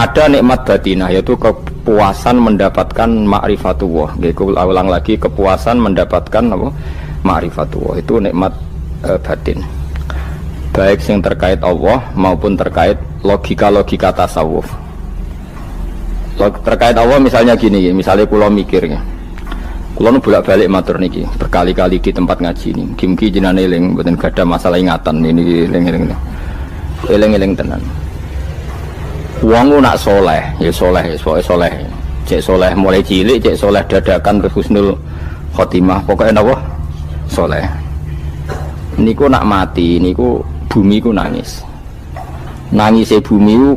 ada nikmat batinah, yaitu kepuasan mendapatkan ma'rifatullah. Nggih, ulang lagi, kepuasan mendapatkan apa? Ma'rifatullah. Itu nikmat batin. Baik yang terkait Allah maupun terkait logika-logika tasawuf. Terkait Allah misalnya gini, misalnya kula mikir ya. Kula nu bolak-balik matur niki, berkali-kali di tempat ngaji ini. Mugi-mugi jenengan eling, mboten gadah masalah ingatan ini eling-eling. Eling-eling tenan. Wong nak soleh, ya soleh, soleh. Cek soleh mulai cilik, cek soleh dadakan terus husnul khotimah. Pokoknya napa? Soleh. Niku nak mati, niku bumi ku nangis. Nangise bumi ku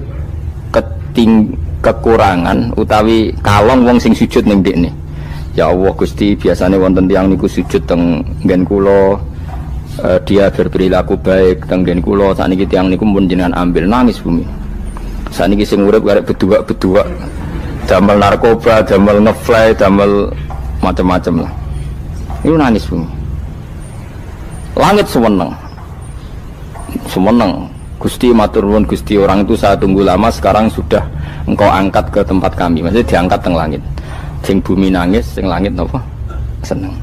kekurangan utawi kalong wong sing sujud ning ndekne. Ya Allah Gusti, biasanya wonten tiyang niku sujud teng nggen kula, dia berperilaku baik teng nggen kula, sakniki tiyang niku pun jenengan ambil, nangis bumi. Sakniki sing urip arek bedua-bedua, damel narkoba, damel ngefly, damel macam-macam lah. Itu nangis bumi. Langit semeneng. Semeneng. Gusti matur nuwun Gusti, orang itu saya tunggu lama, sekarang sudah engkau angkat ke tempat kami. Maksudnya diangkat teng langit. Sing bumi nangis, sing langit apa? Seneng.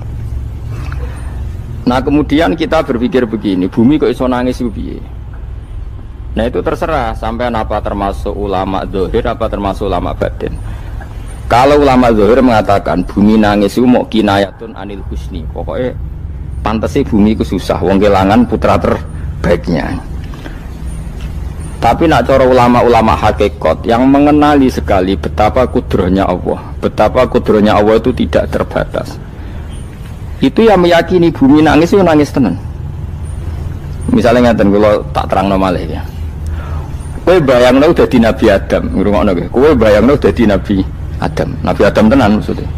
Nah kemudian kita berpikir begini, bumi kok iso nangis itu piye? Nah itu terserah, sampai apa termasuk ulama zahir, apa termasuk ulama batin. Kalau ulama zahir mengatakan bumi nangis itu mau kinayatun anil husni, pokoknya pantasnya bumi itu susah, wong kelangan putra terbaiknya. Tapi nak cara ulama-ulama hakikat yang mengenali sekali betapa kudrohnya Allah, betapa kudrohnya Allah itu tidak terbatas. Itu yang meyakini bumi nangis itu nangis tenan. Misalnya ngaten kalau tak terang malih ya. Kowe bayangno dadi Nabi Adam, ngrungokno kowe. Kowe bayangno dadi Nabi Adam. Nabi Adam tenan maksudnya.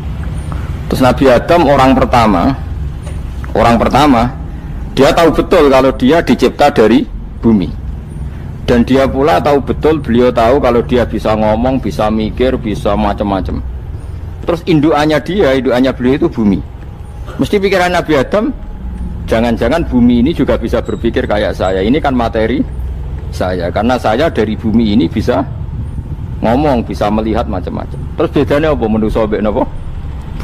Terus Nabi Adam orang pertama dia tahu betul kalau dia dicipta dari bumi. Dan dia pula tahu betul, beliau tahu kalau dia bisa ngomong, bisa mikir, bisa macam-macam. Terus indukannya beliau itu bumi. Mesti pikiran Nabi Adam, jangan-jangan bumi ini juga bisa berpikir kayak saya. Ini kan materi saya, karena saya dari bumi ini bisa ngomong, bisa melihat macam-macam. Terus bedanya apa manusia mbek napa?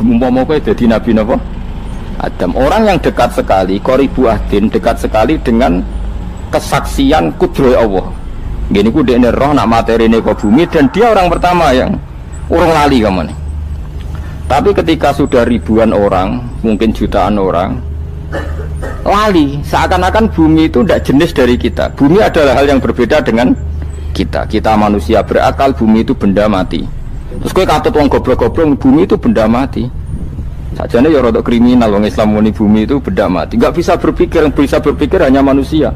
Umpama kowe dadi Nabi napa? Adam. Orang yang dekat sekali, qoribu ahdin, dekat sekali dengan kesaksian kudroh Allah. Gini ku dekne roh nak materi ini ke bumi, dan dia orang pertama yang urung lali kamane. Tapi ketika sudah ribuan orang, mungkin jutaan orang lali, seakan-akan bumi itu tidak jenis dari kita. Bumi adalah hal yang berbeda dengan kita. Kita manusia berakal, bumi itu benda mati. Terus kowe katut wong goblok-goblok, bumi itu benda mati. Sajane ya rada kriminal wong Islam muni bumi itu benda mati. Enggak bisa berpikir, yang bisa berpikir hanya manusia.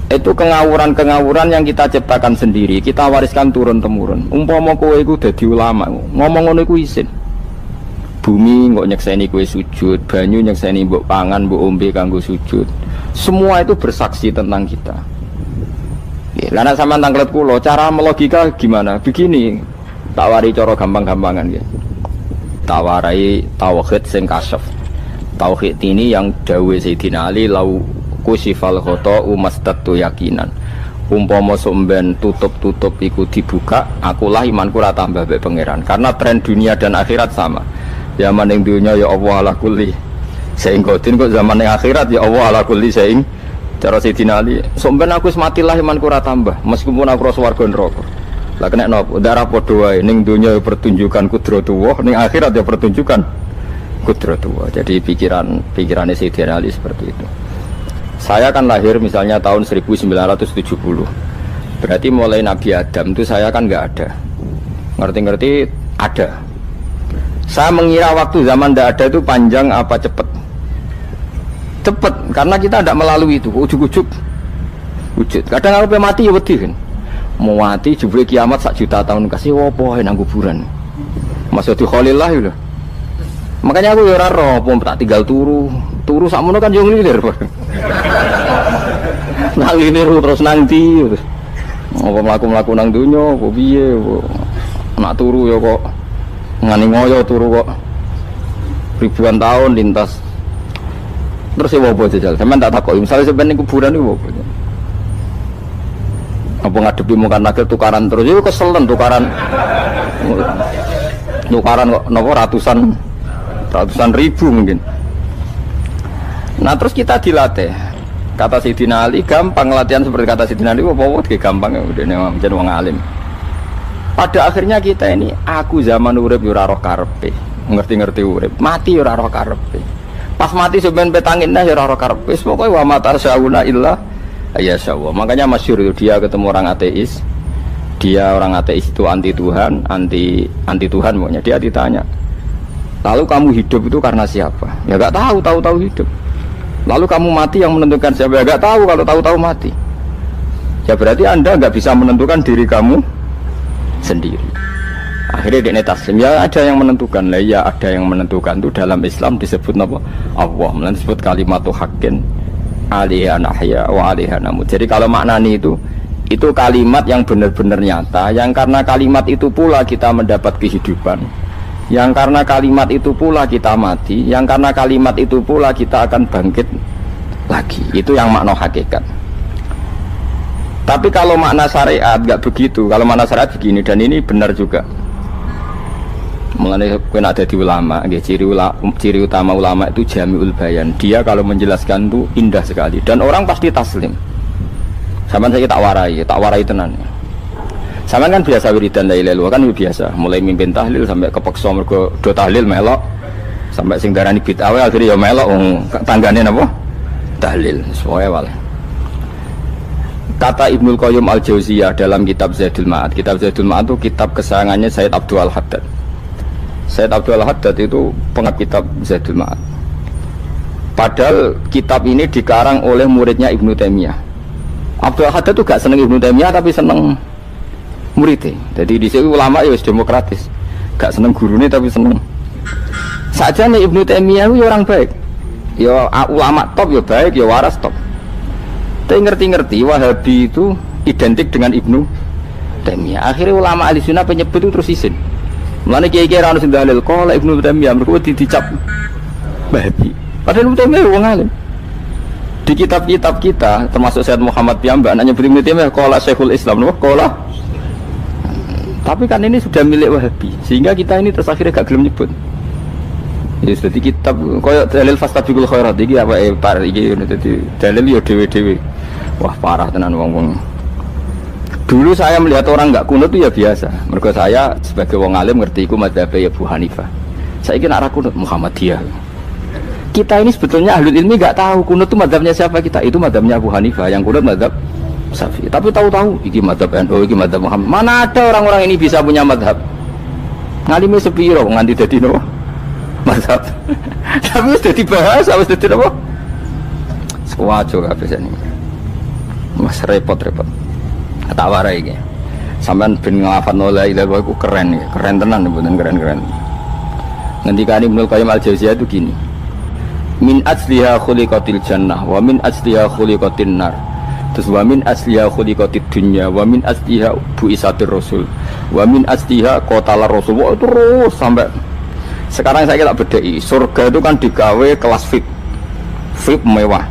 Itu kengawuran-kengawuran yang kita ciptakan sendiri, kita wariskan turun-temurun. Umpama kowe iku dadi ulama, ngomong ngono iku isin. Bumi kok nyekseni kowe sujud, banyu nyekseni mbok pangan, mbok ombe kanggo sujud. Semua itu bersaksi tentang kita. Lah nek sampean tanglet kula, cara melogika gimana? Begini, tak wari cara gampang-gampangan ya. Tak warai tauhid sing kasyaf. Tauhid ini yang dawuh Sayyidina Ali lau kusifal khoto umastatu yakinan. Umpama somben tutup-tutup iku dibuka, akulah imanku ora tambah mbek pangeran. Karena tren dunia dan akhirat sama. Zaman ning dunia ya Allah ala kulli saing kodin, kok zaman ning akhirat ya Allah ala kulli saing. Cara Sayyidina Ali, somben aku wis matilah imanku ora tambah, meskipun aku ora swarga neraka. Lah kena napa? Darah padha wae, ning dunia ya pertunjukan kudratullah, ning akhirat ya pertunjukan kudratullah. Jadi pikirannya Sayyidina Ali seperti itu. Saya kan lahir misalnya tahun 1970. Berarti mulai Nabi Adam itu saya kan nggak ada. Ngerti-ngerti ada. Saya mengira waktu zaman tidak ada itu panjang apa cepat? Cepat, karena kita tidak melalui itu. Ujuk-ujuk wujud. Kadang aku mati ya wedi kan. Mau mati jebule kiamat 1 juta tahun kasih opo nang kuburan. Maksud Khalillah itu. Makanya aku ya ora roh, tak tinggal turu sakmono kan yo nglilir. Nang nglilir terus nanti terus. Apa mlaku-mlaku nang donya, apa piye, nak turu ya kok ngani ngoyo turu kok ribuan tahun lintas. Terus ya apa jajal? Sampeyan tak takoki, misale sampeyan ning kuburan iku apa? Apa ngadepi mungkar nakir tukaran terus itu keselen tukaran kok nopo ratusan ribu mungkin. Nah terus kita dilatih. Kata Sayyidina Ali gampang latihan seperti kata Sayyidina Ali apa gampang ya udah menjadi wong alim. Pada akhirnya kita ini aku zaman urip yo ora roh karepe, ngerti-ngerti urip, mati yo ora roh karepe. Pas mati sampean petangin dah yo ora roh karepe, pokoke wa mata sauna illa ya sawwa. Makanya masyhur itu dia ketemu orang ateis. Dia orang ateis itu anti Tuhan, anti Tuhan pokoknya. Dia ditanya, lalu kamu hidup itu karena siapa? Ya gak tahu hidup. Lalu kamu mati yang menentukan siapa? Ya gak tahu, kalau tahu mati. Ya berarti Anda gak bisa menentukan diri kamu sendiri. Akhirnya dia taslim. Ya ada yang menentukan lah, ya ada yang menentukan itu dalam Islam disebut apa? Allah, disebut kalimatu haqqin alaiha nahya wa alaiha namut. Jadi kalau maknani itu kalimat yang benar-benar nyata, yang karena kalimat itu pula kita mendapat kehidupan, yang karena kalimat itu pula kita mati, yang karena kalimat itu pula kita akan bangkit lagi. Itu yang makna hakikat. Tapi kalau makna syariat nggak begitu. Kalau makna syariat begini, dan ini benar juga. Mengenai kena ada di ulama, ciri utama ulama itu jami'ul bayan. Dia kalau menjelaskan itu indah sekali, dan orang pasti taslim. Sama saya tak warai tenan. Sama kan biasa wiridan la ilaha illallah kan biasa, mulai mimpin tahlil sampai kepeksa mergo do tahlil melok, sampai sing darani bid'ah akhirnya ya melok tanggane napa? Tahlil. Soale wae. Kata Ibnul Qayyim Al-Jauziyah dalam kitab Zadul Ma'ad. Kitab Zadul Ma'ad itu kitab kesayangannya Sayyid Abdul Al-Haddad. Sayyid Abdul Al-Haddad itu pengarang kitab Zadul Ma'ad. Padahal kitab ini dikarang oleh muridnya Ibnu Taimiyah. Abdul Al-Haddad itu gak seneng Ibnu Taimiyah tapi seneng muridnya. Jadi di sini ulama ya demokratis. Gak seneng gurunya tapi seneng. Saja nih Ibnu Taimiyah itu orang baik. Ya ulama top ya baik, ya waras top. Tapi ngerti-ngerti Wahabi itu identik dengan Ibnu Taimiyah. Akhirnya ulama ahli sunnah penyebut itu terus isin. Mulane kiai-kiai ra ono sing dalil kala Ibnu Taimiyah mergo dicap Wahabi. Padahal Ibnu Taimiyah wong alim. Di kitab-kitab kita termasuk Sayyid Muhammad piyambak anaknya Ibnu Taimiyah kala Syekhul Islam napa kala. Tapi kan ini sudah milik Wahabi sehingga kita ini terus akhirnya gak gelem nyebut. Ya jadi kitab koyo dalil fastabiqul khairat iki apa par iki dadi dalil yo dhewe-dhewe. Wah parah tenan wong-wong. Dulu saya melihat orang enggak kunut itu ya biasa. Mergo saya sebagai wong alim ngerti iku mazhabe Abu Hanifah. Saiki nek ora kunut Muhammadiyah. Kita ini sebetulnya ahlul ilmi enggak tahu kunut itu mazhabnya siapa kita. Itu mazhabnya Abu Hanifah, yang kunut mazhab Syafi'i. Tapi tahu-tahu iki mazhab NU, iki mazhab Muhammad. Mana ada orang-orang ini bisa punya mazhab? Ngalime sepiro nganti dadi nopo? Mazhab. Tapi wis dadi bahasa, wis dadi nopo? Sewajo kabeh sene. Mas repot-repot. Tak warai iki. Sampeyan ben nglafadzno la ilaha illallah iku keren, keren tenan mboten keren-keren. Ngendikane Ibnu Qayyim Al-Jauziyah itu gini. Min asliha khuliqatil jannah wa min asliha khuliqatin nar. Terus wa min asliha khuliqatid dunya wa min asliha bu'isatir rasul wa min asliha qatalar rasul. Wah, terus sampai sekarang saya tak bedai. Surga itu kan digawe kelas VIP mewah.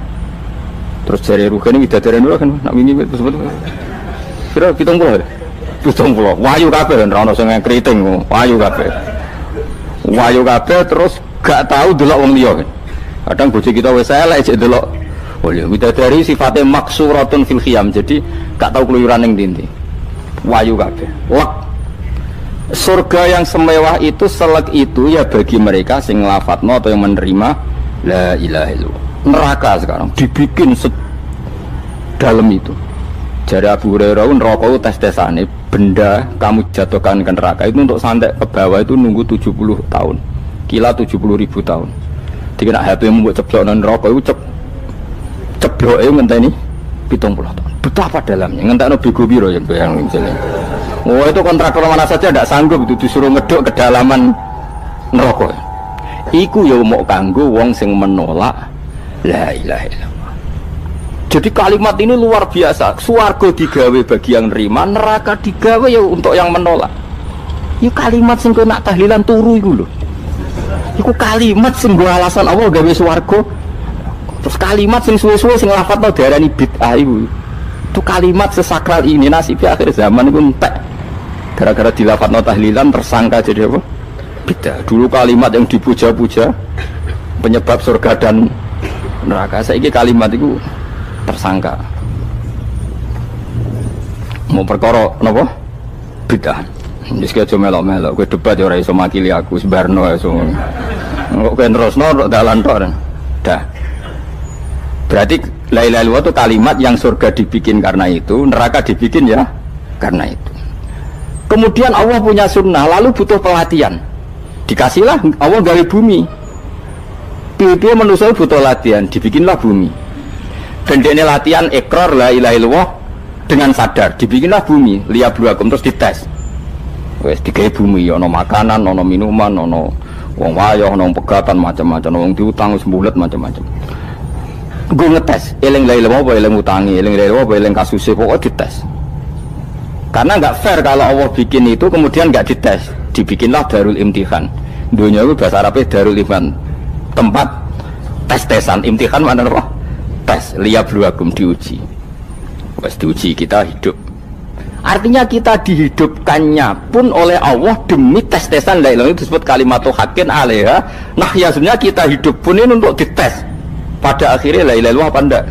Terus jari rugane widadari dulu kan nak wingi wis sebut. Kira 70. 70. Wayu kabeh ora ono sing kriting, wayu kabeh. Wayu kabeh terus gak tahu delok wong liya. Kadang bojo kita wis elek jek delok. Oh ya widadari sifatnya maksuratun fil khiyam. Jadi gak tahu keluyuran ning ndi. Wayu kabeh. Lek surga yang semewah itu selek itu ya bagi mereka sing nglafatno atau yang menerima la ilaha illallah. Neraka sekarang dibikin dalam itu. Jadi Abu Hurairah neraka itu tes-tesane benda kamu jatuhkan ke neraka itu untuk santai ke bawah itu nunggu 70 tahun. Kila 70.000 tahun. Dikira HP mu mbok ceblokno neraka itu cebloke ngenteni 70 tahun. Betapa dalamnya. Ngentekno bego piro ya bayang misalnya. Oh itu kontraktor mana saja tidak sanggup itu disuruh ngeduk kedalaman neraka. Iku ya mau kanggo wong sing menolak la ilaha illallah. Jadi kalimat ini luar biasa. Swarga digawe bagi yang nerima, neraka digawe ya untuk yang menolak. Itu kalimat sing kena tahlilan turu iku lho. Iku kalimat sing nggo alasan Allah gawe swarga. Terus kalimat sing suwe-suwe sing lafadzno diarani bid'ah iku. Itu kalimat sesakral ini nasibnya akhir zaman itu entek. Gara-gara dilafadzno tahlilan tersangka jadi apa? Beda. Dulu kalimat yang dipuja-puja penyebab surga dan neraka. Saiki kalimat itu tersangka. Mau perkara napa? Beda. Wis ki aja melok-melok, kowe debat ya ora iso makili aku sebarno iso. Kok kowe terusno dalan tok. Dah. Berarti la ilaha illallah itu kalimat yang surga dibikin karena itu, neraka dibikin ya karena itu. Kemudian Allah punya sunnah, lalu butuh pelatihan. Dikasihlah Allah gawe bumi. Piye manusia butuh latihan, dibikinlah bumi. Dan ini latihan ikrar la ilaha illallah dengan sadar, dibikinlah bumi, liyabluwakum terus dites. Wes digawe bumi, ono makanan, ono minuman, ono wong wayah, ono pegatan macam-macam, wong diutang sembulet macam-macam. Gue ngetes, eling la ilaha illallah apa eling utangi, eling la ilaha illallah apa eling kasuse, pokoknya dites. Karena nggak fair kalau Allah bikin itu kemudian nggak dites, dibikinlah darul imtihan. Dunia itu bahasa Arabnya darul imtihan, tempat tes-tesan. Imtihan mana apa? Tes, liyabluwakum, diuji. Wes diuji kita hidup. Artinya kita dihidupkannya pun oleh Allah demi tes-tesan la ilaha, itu disebut kalimatu haqqin alaiha. Nah ya sebenarnya kita hidup pun ini untuk dites. Pada akhirnya la ilaha illallah apa enggak?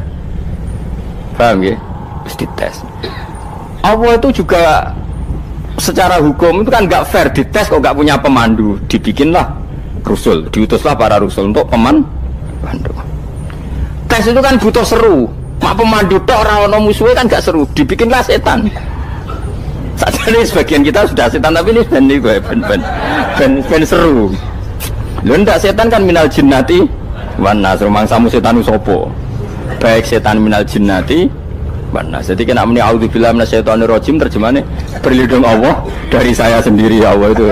Paham ya? Terus dites. Allah itu juga secara hukum itu kan nggak fair, dites kok nggak punya pemandu, dibikinlah rusul, diutuslah para rusul untuk pemandu. Tes itu kan butuh seru, mak pemandu tok orang musuhnya kan nggak seru, dibikinlah setan. Saat ini sebagian kita sudah setan tapi ini ben seru. Lo ndak setan kan minal jinnati wana rumangsamu setan usopo, baik setan minal jinnati wana. Jadi kena muni auzubillahi minasyaitonir rajim, terjemahannya berlindung Allah dari saya sendiri ya Allah itu.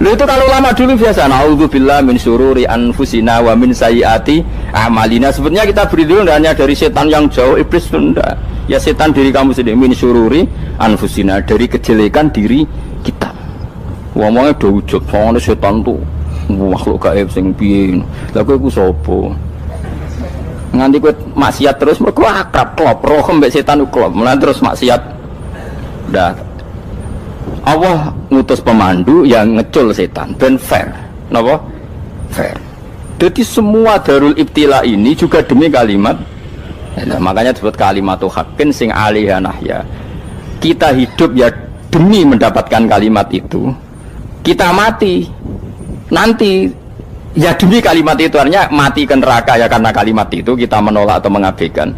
Lu itu kalau lama dulu biasa auzubillahi min syururi anfusina wa min sayyiati a'malina. Sebenarnya kita berlindung hanya dari setan yang jauh, iblis enggak. Ya setan diri kamu sendiri, min syururi anfusina, dari kejelekan diri kita. Ngomongnya do ujug, soalnya setan tuh makhluk gaib sing piye. Lah kowe iku sapa? Nganti kowe maksiat terus mergo akrab klop, roh mbek setan klop. Mulane terus maksiat. Dah. Allah ngutus pemandu yang ngecul setan ben fair. Napa? Fair. Jadi semua darul ibtila ini juga demi kalimat. Nah, makanya disebut kalimatu haqqin sing alaiha nahya. Kita hidup ya demi mendapatkan kalimat itu. Kita mati nanti ya demi kalimat itu, artinya mati ke neraka ya karena kalimat itu kita menolak atau mengabaikan.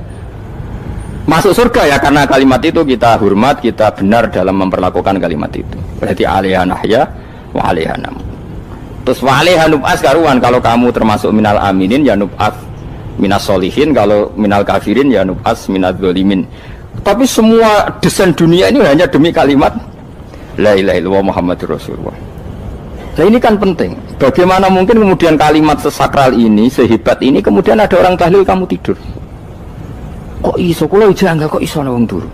Masuk surga ya karena kalimat itu kita hormat, kita benar dalam memperlakukan kalimat itu. Berarti alaiha nahya wa alaiha nam. Terus wa alaiha nub'as karuan, kalau kamu termasuk minal aminin ya nub'as minas solihin, kalau minal kafirin ya nub'as minaz zalimin. Tapi semua desain dunia ini hanya demi kalimat la ilaha illallah Muhammadur Rasulullah. Nah ini kan penting. Bagaimana mungkin kemudian kalimat sesakral ini, sehebat ini, kemudian ada orang tahlil kamu tidur? Kok iso? Kalau janggal kok iso wong turu?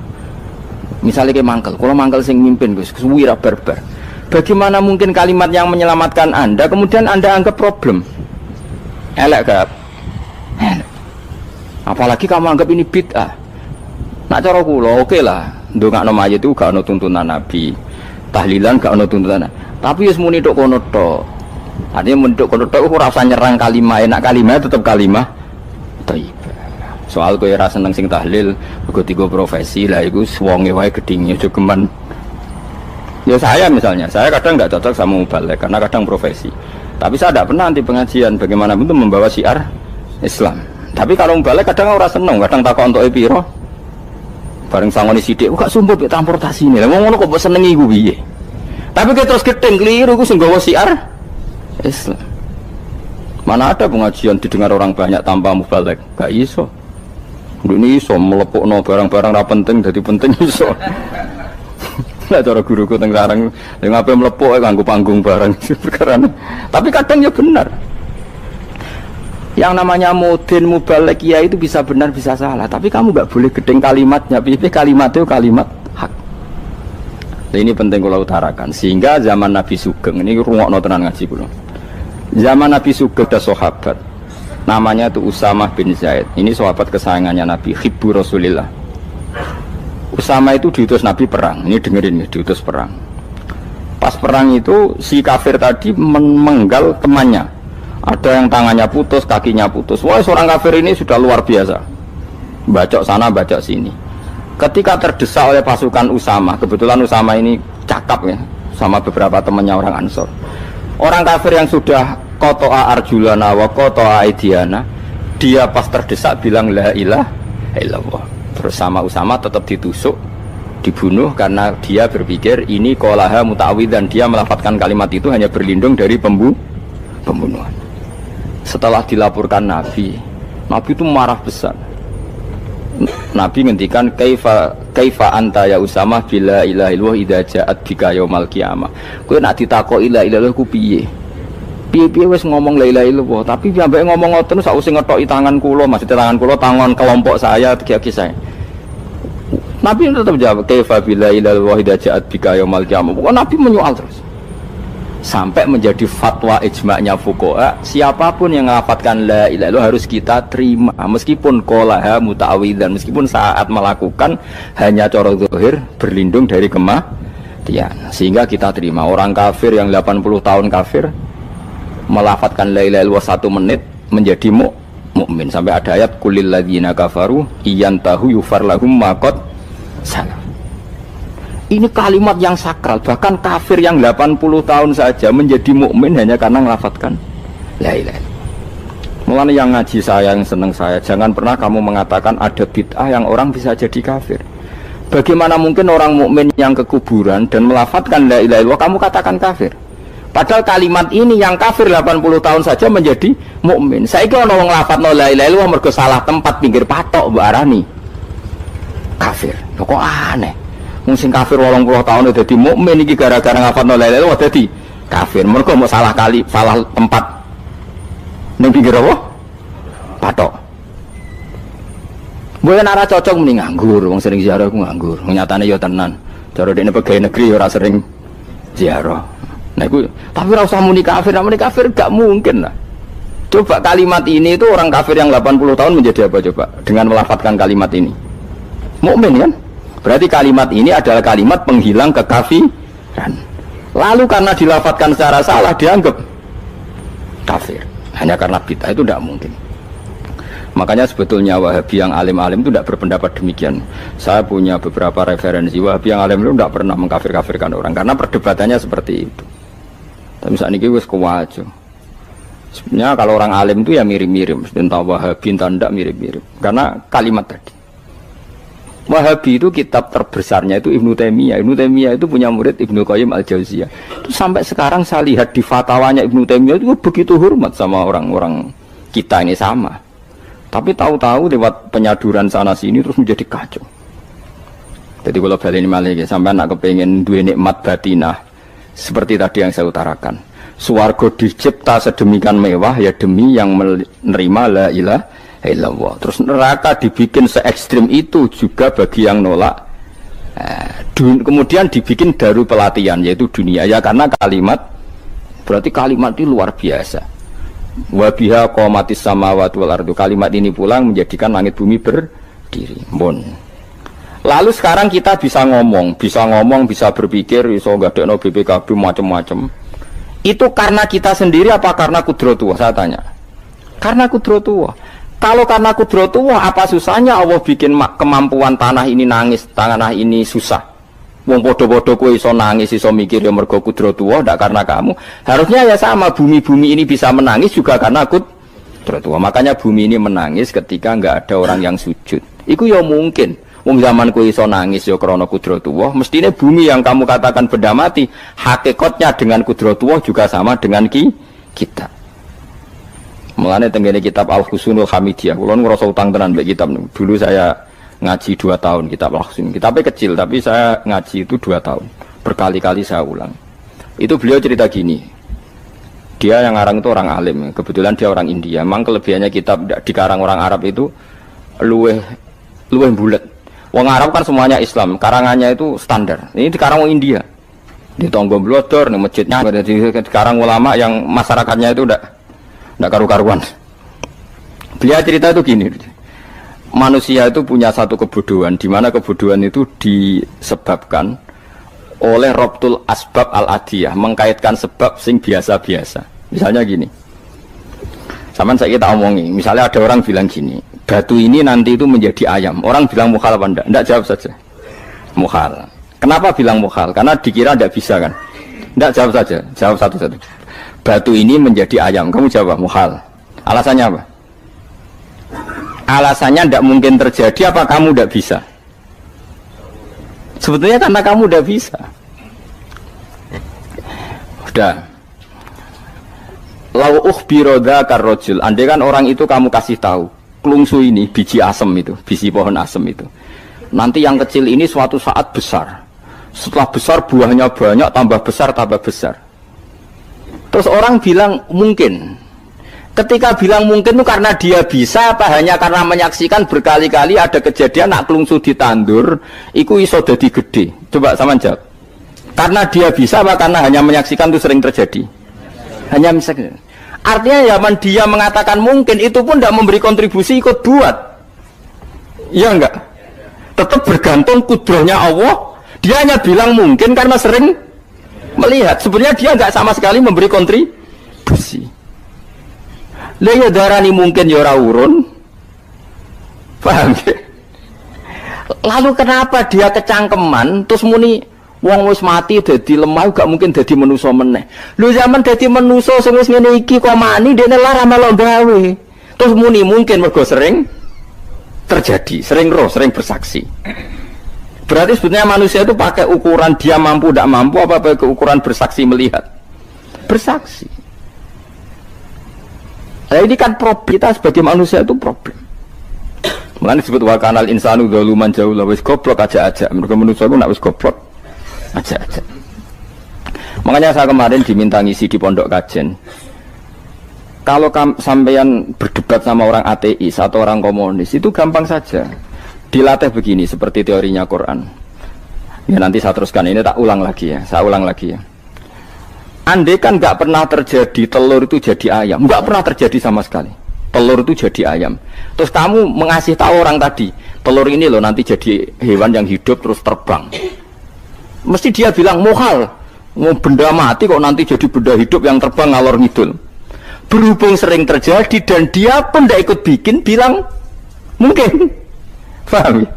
Misalnya kayak mangkel, kalau mangkel sing mimpin Gus, wira barbar. Bagaimana mungkin kalimat yang menyelamatkan Anda kemudian Anda anggap problem? Elek gak? Elek. Apalagi kamu anggap ini bid'ah. Nak cara kula oke lah, ndongakno mayit itu gak ono tuntunan Nabi. Tahlilan gak ono tuntunan. Tapi wis muni tok kono tok. Artinya menduk kono tok ora usah nyerang kalimat, enak kalimat tetap kalimat thayyibah. Soal kowe ora seneng sing tahlil, mergo tiga profesi lah iku wonge wae gedhinge aja geman. Ya saya misalnya, saya kadang enggak cocok sama mubalek karena kadang profesi. Tapi saya tidak pernah anti pengajian bagaimana untuk membawa syiar Islam. Tapi kalau mubalek kadang ora seneng, kadang takon entuk piro. Bareng sangone sithik, kok sumpah mek transportasi ini. Lah ngono kok mbok senengi iku piye? Tapi kita terus gedeng keliru iku sing gawa syiar Islam. Mana ada pengajian didengar orang banyak tanpa mubalek? Gak iso. Ini iso melepukno barang-barang ra penting dadi penting iso. Lah cara guruku teng sareng ning ape melepuk kanggo panggung barang perkara. Tapi kadang ya benar. Yang namanya mudin mubalek ya itu bisa benar bisa salah, tapi kamu nggak boleh gedeng kalimatnya. Pilih kalimat itu kalimat hak. Nah, ini penting kalau utarakan. Sehingga zaman Nabi Sugeng ini rungokno tenan ngaji kula. Zaman Nabi Sugeng ada sahabat Namanya tuh Usamah bin Zaid. Ini sahabat kesayangannya Nabi, Hibbu Rasulillah. Usama itu diutus Nabi perang. Ini dengerin nih, diutus perang. Pas perang itu si kafir tadi menggal temannya. Ada yang tangannya putus, kakinya putus. Wah, seorang kafir ini sudah luar biasa. Bacok sana, bacok sini. Ketika terdesak oleh pasukan Usama, kebetulan Usama ini cakap ya, sama beberapa temannya orang Ansor. Orang kafir yang sudah kotoa arjulana wa kotoa aidiana, dia pas terdesak bilang la ilaha illallah. Terus sama Usama tetap ditusuk, dibunuh karena dia berpikir ini qolaha muta'awwidzan, dia melafadzkan kalimat itu hanya berlindung dari pembunuhan. Setelah dilaporkan Nabi itu marah besar. Nabi ngendikan kaifa anta ya Usamah bila ilaha illallah idza ja'at bika yaumal qiyamah. Kowe nak ditakoki la ilaha illallah ku piye? Piye-piye wis ngomong la ilaha illallah, tapi sampai ngomong ngoten sakwise ngethoki tangan kula, maksudnya tangan kula tangan kelompok saya, tiga-tiga saya. Nabi tetap jawab kaifa bila ilaha illallah idza ja'at bika yaumal qiyamah. Pokoknya Nabi menyoal terus. Sampai menjadi fatwa ijma'nya fuqaha, siapapun yang melafadzkan la ilaha illallah harus kita terima meskipun qolaha muta'awwidzan, meskipun saat melakukan hanya cara zahir berlindung dari kematian, sehingga kita terima. Orang kafir yang 80 tahun kafir melafadzkan la ilaha illallah 1 menit menjadi mukmin. Sampai ada ayat kulil ladzina kafaru iyantahu yufar lahum ma qad salaf. Ini kalimat yang sakral, bahkan kafir yang 80 tahun saja menjadi mukmin hanya karena melafadzkan la ilaha illallah. Mulanya yang ngaji saya, yang seneng saya, jangan pernah kamu mengatakan ada bid'ah yang orang bisa jadi kafir. Bagaimana mungkin orang mukmin yang ke kuburan dan melafadzkan la ilaha illallah kamu katakan kafir? Padahal kalimat ini yang kafir 80 tahun saja menjadi mukmin. Saiki ana wong nglafadzno la ilaha illallah mergo salah tempat pinggir patok mbok arani kafir. Kok aneh. Sing kafir 80 tahun dadi mukmin iki gara-gara ngafalno la ilaha illallah dadi kafir. Mergo mau salah kali, salah tempat. Ning pinggir apa? Patok. Mboten ora cocok muni nganggur, wong sering ziarah ku nganggur. Nyatane ya tenan. Cara dekne pegawai negeri ora sering ziarah. Nah iku tapi ora usah muni kafir gak mungkin lah. Coba kalimat ini itu orang kafir yang 80 tahun menjadi apa coba dengan melafadzkan kalimat ini? Mukmin kan? Berarti kalimat ini adalah kalimat penghilang kekafiran. Lalu karena dilafadzkan secara salah dianggap kafir. Hanya karena bid'ah itu tidak mungkin. Makanya sebetulnya Wahabi yang alim-alim itu tidak berpendapat demikian. Saya punya beberapa referensi Wahabi yang alim itu tidak pernah mengkafir-kafirkan orang karena perdebatannya seperti itu. Tapi saat ini wis kuwajo. Sebenarnya kalau orang alim itu ya mirip-mirip, entah Wahabi entah tidak mirip-mirip. Karena kalimat tadi. Wahabi itu kitab terbesarnya itu Ibnu Taimiyah. Ibnu Taimiyah itu punya murid Ibnu Qayyim Al-Jauziyah. Itu sampai sekarang saya lihat di fatwanya Ibnu Taimiyah itu begitu hormat sama orang-orang kita ini sama. Tapi tahu-tahu lewat penyaduran sana sini terus menjadi kacau. Jadi kalau balik ini malah sampai anak kepengen dua nikmat batinah seperti tadi yang saya utarakan. Swarga dicipta sedemikian mewah ya demi yang menerima la ilaha illallah. Terus neraka dibikin se ekstrim itu juga bagi yang nolak. Kemudian dibikin daru pelatihan yaitu dunia ya karena kalimat berarti kalimat itu luar biasa. Wa biha qamatis samawati wal ardu. Kalimat ini pulang menjadikan langit bumi berdiri. Bon. Lalu sekarang kita bisa ngomong, bisa berpikir, bisa ngadekno BPKB macam-macam. Itu karena kita sendiri apa karena kudratullah? Saya tanya. Karena kudratullah. Kalau karena kudratullah, apa susahnya Allah bikin kemampuan tanah ini nangis, tanah ini susah. Wong podo-podo kowe iso nangis, iso mikir ya mergo kudratullah, ndak karena kamu. Harusnya ya sama, bumi-bumi ini bisa menangis juga karena kudratullah. Makanya bumi ini menangis ketika enggak ada orang yang sujud. Iku ya mungkin. Wong zaman kowe iso nangis ya krana kudratullah, mestine bumi yang kamu katakan benda mati, hakikatnya dengan kudratullah juga sama dengan kita. Mulane tenggene kitab Al-Husunul Hamidiyah, kula ngrasa utang tenan mbek kitab. Dulu saya ngaji 2 tahun kitab Al-Husun. Kitabnya kecil tapi saya ngaji itu 2 tahun. Berkali-kali saya ulang. Itu beliau cerita gini. Dia yang ngarang itu orang alim, kebetulan dia orang India. Memang kelebihannya kitab dikarang orang Arab itu luweh bulet. Wong Arab kan semuanya Islam, karangannya itu standar. Ini dikarang orang India. Di Tonggo Blodor, di masjidnya, dikarang ulama yang masyarakatnya itu ndak karu-karuan. Beliau cerita itu gini, manusia itu punya satu kebodohan, di mana kebodohan itu disebabkan oleh robtul asbab al-adiyah, mengkaitkan sebab sing biasa-biasa. Misalnya gini, sama saya kita omongi, misalnya ada orang bilang gini, batu ini nanti itu menjadi ayam. Orang bilang mukhal apa enggak? Enggak, jawab saja. Mukhal. Kenapa bilang mukhal? Karena dikira enggak bisa kan? Enggak, jawab saja. Jawab satu-satu. Batu ini menjadi ayam. Kamu jawab mukhal. Alasannya apa? Alasannya tidak mungkin terjadi, apa kamu tidak bisa? Sebetulnya karena kamu tidak bisa. Udah. Lau ukhbiro dzakar rajul. Andai kan orang itu kamu kasih tahu, klungsu ini biji asem itu, biji pohon asem itu. Nanti yang kecil ini suatu saat besar. Setelah besar buahnya banyak, tambah besar, tambah besar. Terus orang bilang mungkin. Ketika bilang mungkin itu karena dia bisa, apa hanya karena menyaksikan berkali-kali ada kejadian nak klungsu ditandur, iku iso dadi gede. Coba sama jawab. Karena dia bisa, apa karena hanya menyaksikan itu sering terjadi? Hanya misalnya. Artinya zaman dia mengatakan mungkin, itu pun tidak memberi kontribusi ikut buat. Iya enggak? Tetap bergantung kudrahnya Allah. Dia hanya bilang mungkin karena sering melihat. Sebenarnya dia enggak sama sekali memberi kontribusi. Lah ya darani mungkin ya ora urun. Paham ya? Lalu kenapa dia kecangkeman terus muni wong wis mati dadi lemah gak mungkin dadi manusa meneh. Lho zaman dadi manusa sing wis ngene iki kok mani dene lara melok gawe. Terus muni mungkin mergo sering terjadi, sering roh, sering bersaksi. Berarti sebetulnya manusia itu pakai ukuran dia mampu tidak mampu apa pakai ukuran bersaksi melihat? Bersaksi. Nah ini kan problem, kita sebagai manusia itu problem. Makanya disebut wa kanal insanu zaluman jahula, wis goblok aja-aja. Mereka manusia itu nak wis goblok aja-aja. Makanya saya kemarin diminta ngisi di pondok kajen. Kalau sampeyan berdebat sama orang ateis atau orang komunis itu gampang saja. Dilatih begini seperti teorinya Quran. Ya nanti saya teruskan, ini tak ulang lagi ya. Saya ulang lagi ya. Andai kan nggak pernah terjadi telur itu jadi ayam, nggak pernah terjadi sama sekali. Telur itu jadi ayam. Terus kamu mengasih tahu orang tadi, telur ini loh nanti jadi hewan yang hidup terus terbang. Mesti dia bilang mukhal, mau benda mati kok nanti jadi benda hidup yang terbang ngalor ngidul. Berhubung sering terjadi dan dia pun tidak ikut bikin, bilang mungkin. Paham ya?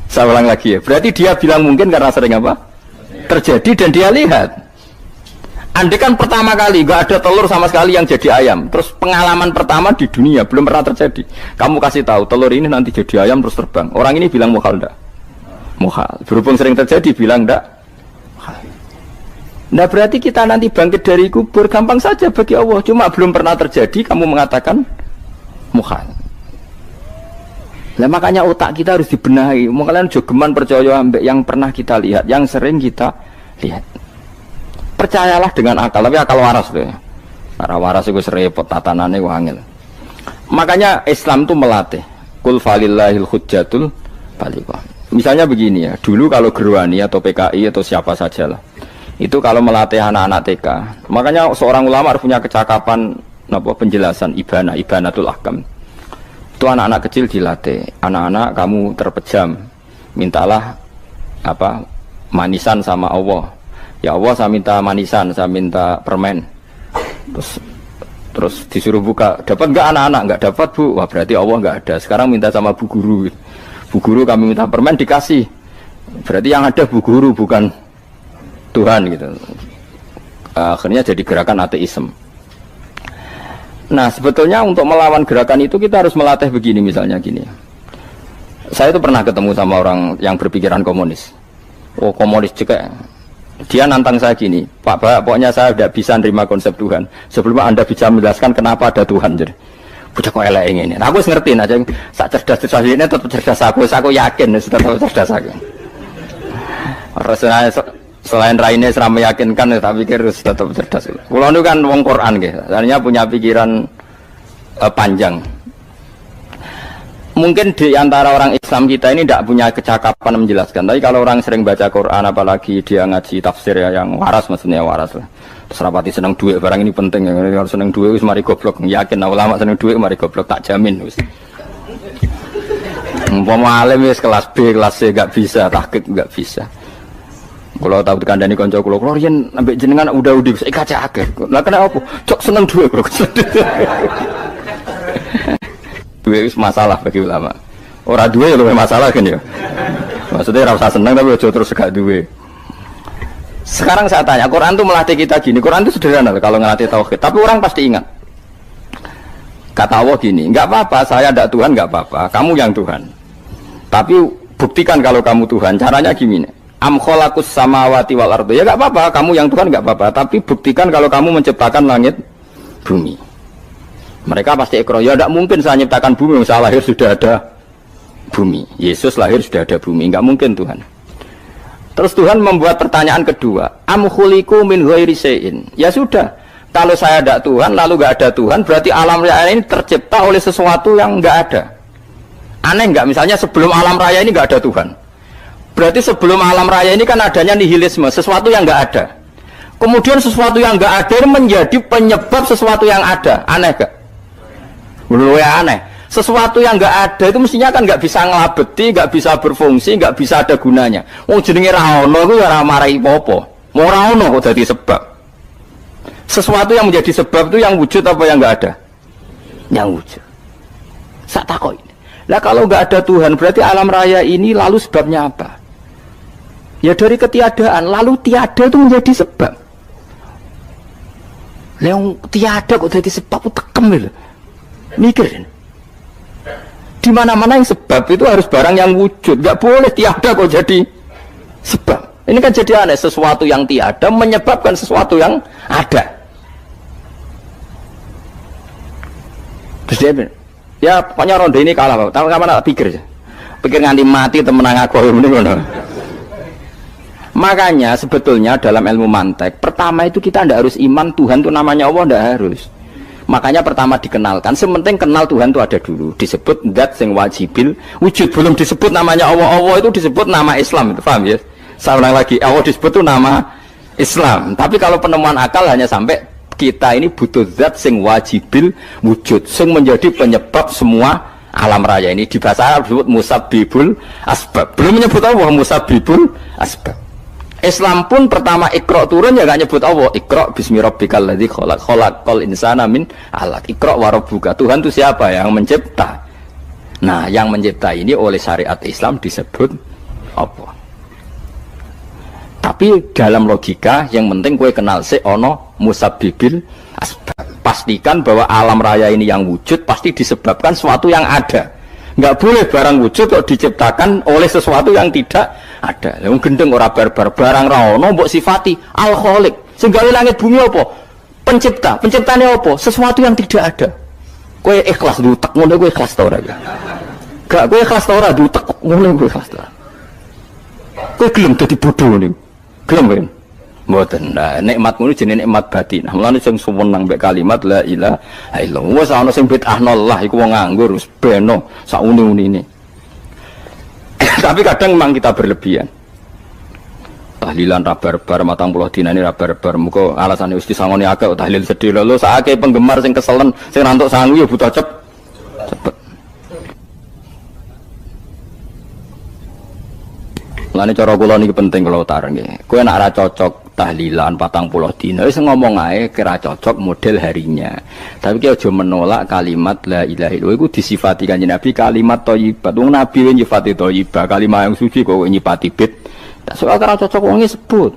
Saya ulang lagi ya. Berarti dia bilang mungkin karena sering apa? Terjadi dan dia lihat. Andai kan pertama kali gak ada telur sama sekali yang jadi ayam, terus pengalaman pertama di dunia belum pernah terjadi. Kamu kasih tahu telur ini nanti jadi ayam terus terbang. Orang ini bilang mukhal enggak? Mukhal. Berhubung sering terjadi bilang enggak? Nah berarti kita nanti bangkit dari kubur gampang saja bagi Allah. Cuma belum pernah terjadi kamu mengatakan mukhal. Nah makanya otak kita harus dibenahi. Kalian jogeman percaya ambek yang pernah kita lihat, yang sering kita lihat. Percayalah dengan akal, tapi akal waras deh. Karena waras itu serepot tatanannya wangil. Makanya Islam itu melatih. Kul falillahil hujjatul balighah. Misalnya begini ya, dulu kalau Gerwani atau PKI atau siapa sajalah, itu kalau melatih anak-anak TK, makanya seorang ulama harus punya kecakapan penjelasan ibanatul ahkam. Itu anak-anak kecil dilatih. Anak-anak kamu terpejam, mintalah manisan sama Allah. Ya Allah saya minta manisan, saya minta permen. Terus disuruh buka, dapat enggak anak-anak? Enggak dapat bu, wah berarti Allah enggak ada. Sekarang minta sama bu guru. Bu guru kami minta permen dikasih. Berarti yang ada bu guru bukan Tuhan gitu. Akhirnya jadi gerakan ateisme. Nah sebetulnya untuk melawan gerakan itu kita harus melatih begini misalnya gini. Saya itu pernah ketemu sama orang yang berpikiran komunis. Oh komunis juga. Dia nantang saya gini, Pak, pokoknya saya tidak bisa nerima konsep Tuhan sebelum Anda bisa menjelaskan kenapa ada Tuhan. Jadi, bocah kok elek ini. Nah, aku ngerti aja, sak cerdas ini tetap cerdas aku yakin tetap cerdas aku. Rasanya selain raine seram meyakinkan, tapi pikir tetap cerdas. Kulo itu kan wong Quran gitu, artinya punya pikiran panjang. Mungkin di antara orang Islam kita ini tidak punya kecakapan menjelaskan. Tapi kalau orang sering baca Quran, apalagi dia ngaji tafsir ya, yang waras, maksudnya waras lah. Terus rapati seneng duit, barang ini penting. Kalau seneng duit, wis mari goblok. Yakin ulama seneng duit, mari goblok, tak jamin. Umpama alim wis kelas B, kelas C gak bisa, tahqiq gak bisa. Kalau tahu dikandani konco kulo riyen ambek jenengan udah saya kaca akeh. Lah kena apa? Cok seneng duit kok. Duit itu masalah bagi ulama. Orang duit lebih masalah kan ya. Maksudnya rasa seneng tapi ojo terus gak duit. Sekarang saya tanya, Quran itu melatih kita gini. Quran itu sederhana kalau ngelatih tauhid. Tapi orang pasti ingat. Kata Allah gini, nggak apa-apa, saya ada Tuhan nggak apa-apa. Kamu yang Tuhan. Tapi buktikan kalau kamu Tuhan. Caranya gini. Am khalaqus samawati wal ardi. Ya nggak apa-apa, kamu yang Tuhan nggak apa-apa. Tapi buktikan kalau kamu menciptakan langit, bumi. Mereka pasti ikrar, ya tidak mungkin saya menciptakan bumi, saya lahir sudah ada bumi. Yesus lahir sudah ada bumi, nggak mungkin Tuhan. Terus Tuhan membuat pertanyaan kedua, am khuliqu min ghairi syai'in. Ya sudah, kalau saya ada Tuhan, lalu nggak ada Tuhan, berarti alam raya ini tercipta oleh sesuatu yang nggak ada. Aneh nggak? Misalnya sebelum alam raya ini nggak ada Tuhan. Berarti sebelum alam raya ini kan adanya nihilisme, sesuatu yang nggak ada. Kemudian sesuatu yang nggak ada menjadi penyebab sesuatu yang ada. Aneh gak? Menurut saya aneh. Sesuatu yang nggak ada itu mestinya kan nggak bisa ngelabeti, nggak bisa berfungsi, nggak bisa ada gunanya. Wong jenenge ra ono iku ya ora marai apa-apa. Mau ra ono kok dadi sebab. Sesuatu yang menjadi sebab itu yang wujud apa yang nggak ada? Yang wujud. Sak takoi. Lah kalau nggak ada Tuhan berarti alam raya ini lalu sebabnya apa? Ya dari ketiadaan, lalu tiada itu menjadi sebab. Yang tiada kok jadi sebab itu tekem lho. Mikir. Di mana-mana yang sebab itu harus barang yang wujud, nggak boleh tiada kok jadi sebab. Ini kan jadi aneh, sesuatu yang tiada menyebabkan sesuatu yang ada. Terus dia bilang, ya pokoknya ronde ini kalah, Pak. Tahu kapan tak pikir aja. Pikir nganti mati temenang aku ini ngono. Makanya sebetulnya dalam ilmu mantek, pertama itu kita tidak harus iman Tuhan itu namanya Allah, tidak harus. Makanya pertama dikenalkan, sementing kenal Tuhan itu ada dulu. Disebut zat sing wajibil wujud, belum disebut namanya Allah. Allah itu disebut nama Islam, itu paham ya? Saya ulang lagi, Allah disebut itu nama Islam. Tapi kalau penemuan akal hanya sampai kita ini butuh zat sing wajibil wujud, sing menjadi penyebab semua alam raya ini. Di bahasa Arab disebut musabbibul asbab. Belum menyebut Allah musabbibul asbab. Islam pun pertama Iqra turun ya gak nyebut Allah. Iqra bismi rabbikal ladzi khalaq, khalaqal insana min 'alaq. Iqra wa rabbuka. Tuhan itu siapa? Yang mencipta. Nah, yang mencipta ini oleh syariat Islam disebut apa? Tapi dalam logika yang penting kowe kenal sik ana musabbibil asbab. Pastikan bahwa alam raya ini yang wujud pasti disebabkan sesuatu yang ada. Nggak boleh barang wujud kok diciptakan oleh sesuatu yang tidak ada. Yang gendeng ora barbar barang ra ono mbok sifati al khaliq. Sing gawe langit bumi apa? Pencipta. Penciptane apa? Sesuatu yang tidak ada. Kowe ikhlas dutek ngono kowe ikhlas ta ora? Gak kowe ikhlas ta ora dutek ngono kowe ikhlas ta. Kowe gelem dadi bodho niku. Gelem kowe. Mboten. Nah, nikmat ngono jenenge nikmat batin. Mulane sing suwenang mbek kalimat la ilaha illallah. Wes ana sing bid'ahnallah iku wong nganggur wis beno sak uni-unine. Tapi kadang memang kita berlebihan. Tahlilan ra barbar 40 dina ini ra barbar. Muga alasane wis disangoni akeh tahlil sedih lho sakake penggemar sing keselen sing rantuk sangu ya butuh cepet. Lane cara kula niki penting kula utara nggih. Kowe nek ora cocok tahlilan 40 dina wis ngomong ae kira cocok model harinya. Tapi ki aja menolak kalimat la ilaha illallah iku disifati Kanjeng Nabi kalimat thayyibah. Wong Nabi nyifati thayyibah, kalimat yang suci kok nyifati bid. Tak soal kira cocok wong sebut.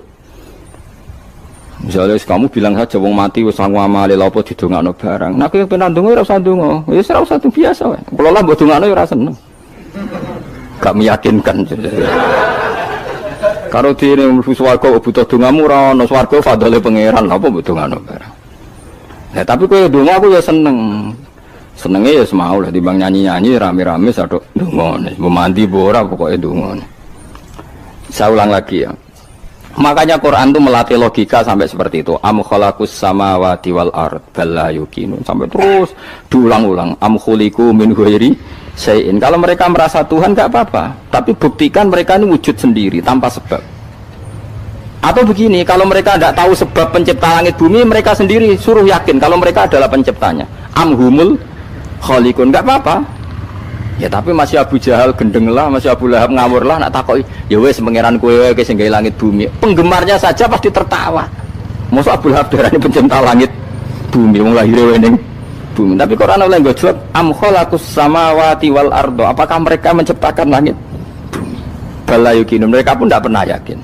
Misalnya kamu bilang saja wong mati wis sangu amale lha apa didongakno barang. Nek kowe pengen ndonga ora usah ndonga. Wis ora usah biasa wae. Kula lah mbok dongakno ya ora seneng. Gak meyakinkan. Karo dene mlebu swarga butuh dongamu ora ana swarga fadhole pangeran apa mbok dongano barang. Nah tapi kowe donga aku ya seneng. Senenge ya semau lah timbang nyanyi-nyanyi rame-rame sadok ndongane. Mbok mandi mbok ora pokoke ndongane. Saya ulang lagi ya. Makanya Quran itu melatih logika sampai seperti itu. Am khalaqus samawati wal ard bal la yuqinun sampai terus diulang-ulang. Am khuliqu min ghairi syai'in. Kalau mereka merasa Tuhan nggak apa-apa, tapi buktikan mereka ini wujud sendiri tanpa sebab. Atau begini, kalau mereka tidak tahu sebab pencipta langit bumi, mereka sendiri suruh yakin kalau mereka adalah penciptanya. Amhumul khaliqun, nggak apa-apa. Ya tapi masih Abu Jahal gendeng lah, masih Abu Lahab ngawur lah, nak takoi. Ya wes pangeran kowe ke sing gawe langit bumi. Penggemarnya saja pasti tertawa. Masa Abu Lahab darani pencipta langit bumi, wong lahir ning bumi. Tapi Quran oleh nggo jawab am khalaqus samawati wal ardo. Apakah mereka menciptakan langit bumi? Bala yuqinun, mereka pun tidak pernah yakin.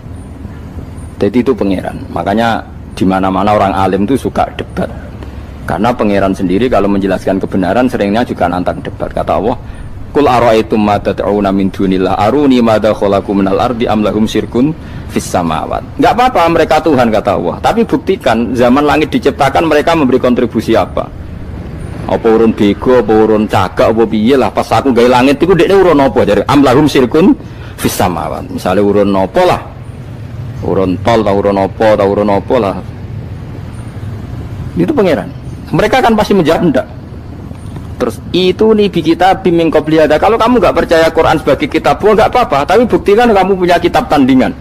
Jadi itu pangeran. Makanya di mana-mana orang alim itu suka debat. Karena pangeran sendiri kalau menjelaskan kebenaran seringnya juga nantang debat. Kata Allah, Qul ara'aytum ma tad'una min dunillah aruni madza khalaqu minal ardi am lahum syirkun fis samawat. Enggak apa-apa mereka Tuhan kata Allah, tapi buktikan zaman langit diciptakan mereka memberi kontribusi apa? Apa urun bego, apa urun cagak, apa piye lah pas aku gawe langit iku dekne urun apa jare am lahum syirkun fis samawat. Misale urun apa lah? Urun tol ta urun apa lah. Itu pangeran. Mereka kan pasti menjawab enggak. Terus itu nih bi kita biming qobliyada. Kalau kamu nggak percaya Quran sebagai kitab, nggak apa-apa. Tapi buktikan kamu punya kitab tandingan.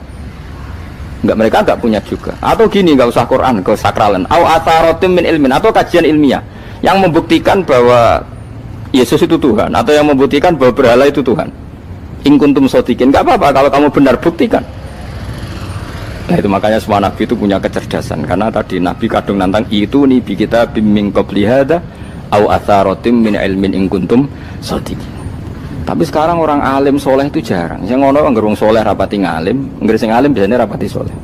Nggak, mereka nggak punya juga. Atau gini, nggak usah Quran, nggak usah sakralan. Au atharotim min ilmin, atau kajian ilmiah yang membuktikan bahwa Yesus itu Tuhan, atau yang membuktikan bahwa berhala itu Tuhan. In kuntum shodiqin, nggak apa-apa. Kalau kamu benar buktikan. Nah itu makanya semua Nabi itu punya kecerdasan. Karena tadi Nabi kadung nantang itu nih bi kita biming qobliyada au atharotim min ilmin in kuntum shodiqin. Tapi sekarang orang alim soleh itu jarang. Yang ngono anggar wong soleh rapati ngalim, anggar sing alim biasanya rapati soleh.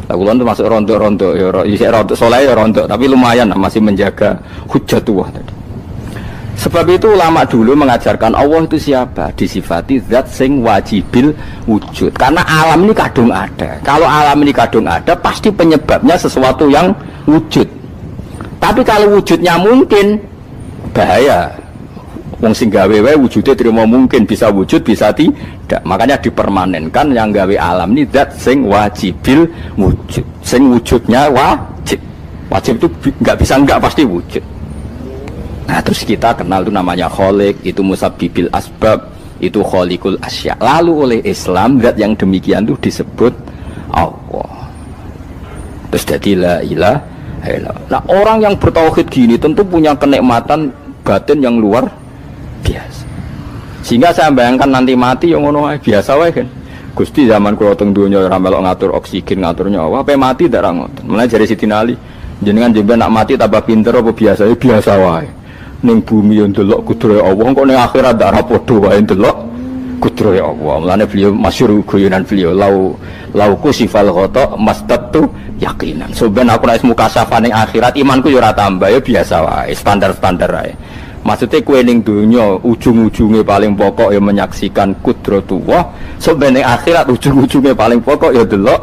Lah kula itu masuk rontok-rontok ya isih rontok soleh ya rontok, tapi lumayan masih menjaga hujjatullah tadi. Sebab itu ulama dulu mengajarkan Allah itu siapa? Disifati zat sing wajibil wujud. Karena alam ini kadung ada. Kalau alam ini kadung ada, pasti penyebabnya sesuatu yang wujud. Tapi kalau wujudnya mungkin, bahaya. Wong sing gawe wae wujude terima mungkin, bisa wujud bisa tidak. Makanya dipermanenkan yang gawe alam ini zat sing wajibil wujud. Sing wujudnya wajib. Wajib itu enggak bisa enggak, pasti wujud. Nah terus kita kenal itu namanya khaliq, itu musabbibil asbab, itu khaliqul asya. Lalu oleh Islam zat yang demikian itu disebut Allah. Terus jadi la ilaha illallah. Nah orang yang bertauhid gini tentu punya kenikmatan batin yang luar biasa. Sehingga saya bayangkan nanti mati yang ngono biasa wae kan. Gusti zaman kula teng donya ora melok ngatur oksigen, ngatur nyawa, apa mati ndak ra ngoten. Mulane jare Siti Ali, jenengan jenengan nak mati tambah pinter apa biasa? Ya biasa wae. Ning bumi yo ndelok kudrohe Allah, kok ning akhirat ndak ra padha wae ndelok kudrohe Allah. Mulane beliau masyhur guyonan beliau lauku sifal ghata mastatu yakinan. So ben aku nek mukasafah ning akhirat imanku yo ora tambah, ya biasa wae, standar-standar wae. Maksudnya kue ning dunya ujung-ujungnya paling pokok ya menyaksikan kudratullah. So ben ning akhirat ujung-ujungnya paling pokok ya delok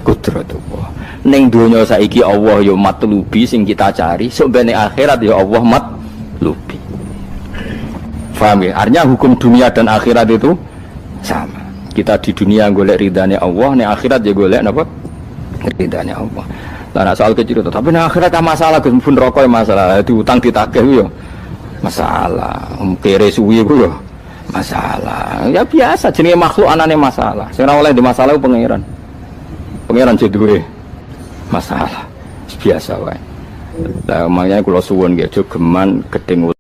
kudratullah. Ning dunya saiki Allah ya matlubi sing kita cari, so ben ning akhirat ya Allah matlubi. Paham ya? Artinya hukum dunia dan akhirat itu sama. Kita di dunia golek ridhanya Allah, ning akhirat ya golek napa? Ridhanya Allah. Lah soal kecil itu, tapi ning akhirat kan masalah Gus pun rokok masalah, diutang ditagih yo masalah, kere suwi ku yo masalah. Ya biasa jenenge makhluk anane masalah. Sing ora oleh di masalah pangeran. Pangeran duwe masalah. Biasa wae. Lah makanya kula suwun nggih aja geman gedeng